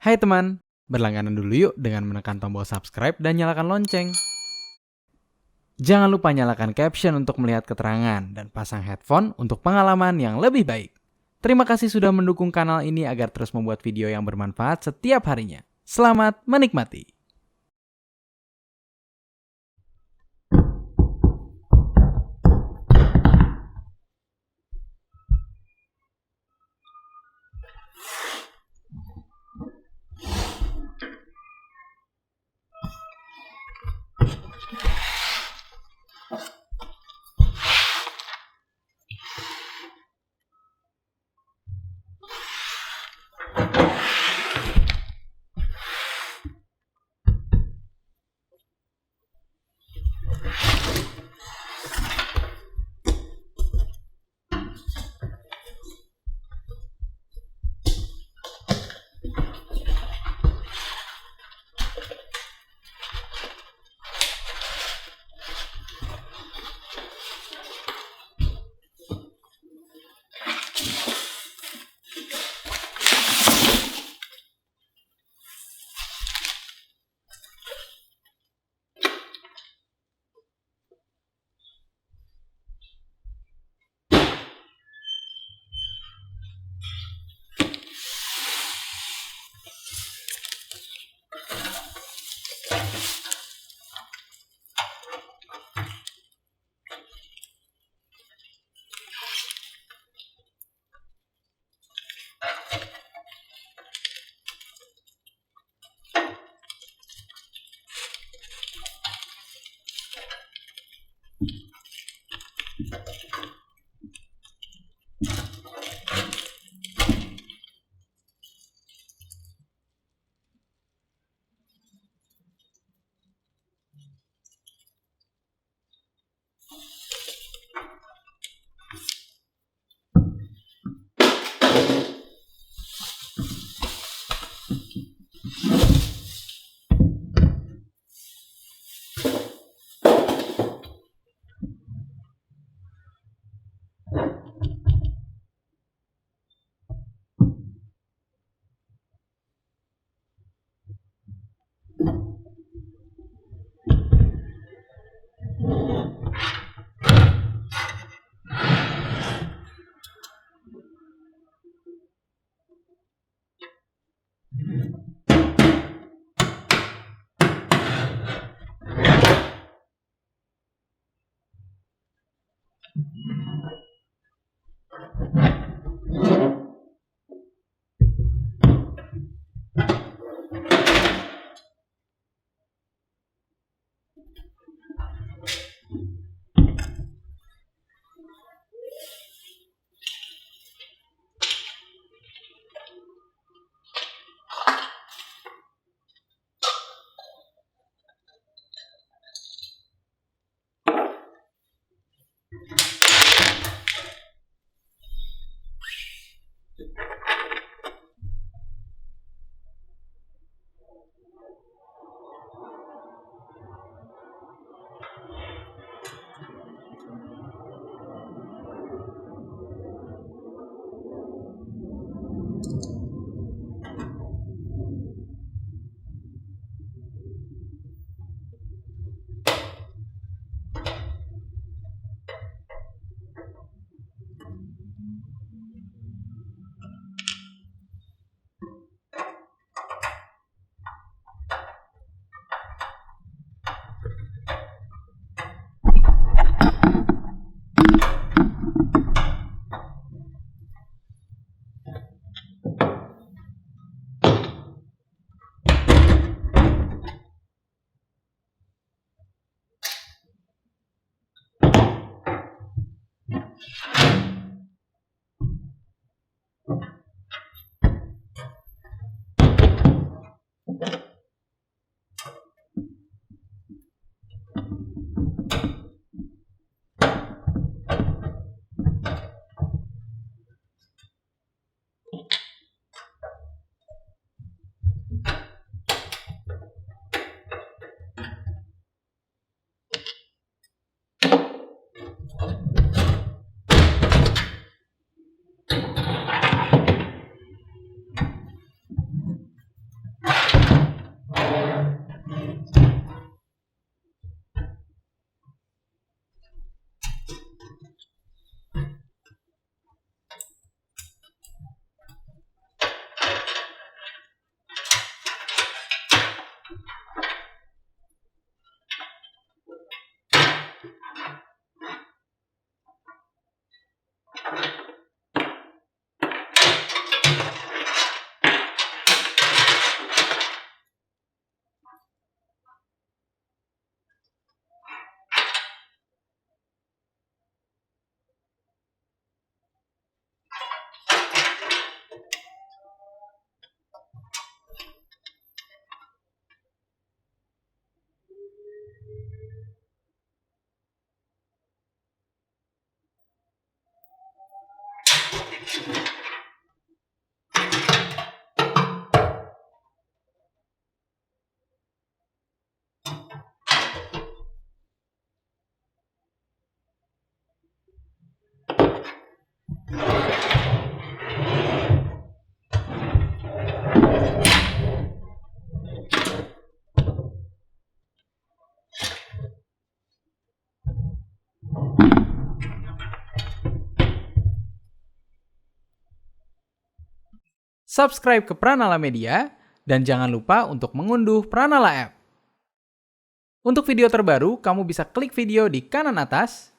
Hai teman, berlangganan dulu yuk dengan menekan tombol subscribe dan nyalakan lonceng. Jangan lupa nyalakan caption untuk melihat keterangan dan pasang headphone untuk pengalaman yang lebih baik. Terima kasih sudah mendukung kanal ini agar terus membuat video yang bermanfaat setiap harinya. Selamat menikmati. Subscribe ke Pranala.media, dan jangan lupa untuk mengunduh Pranala App. Untuk video terbaru, kamu bisa klik video di kanan atas,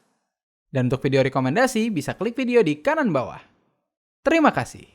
dan untuk video rekomendasi bisa klik video di kanan bawah. Terima kasih.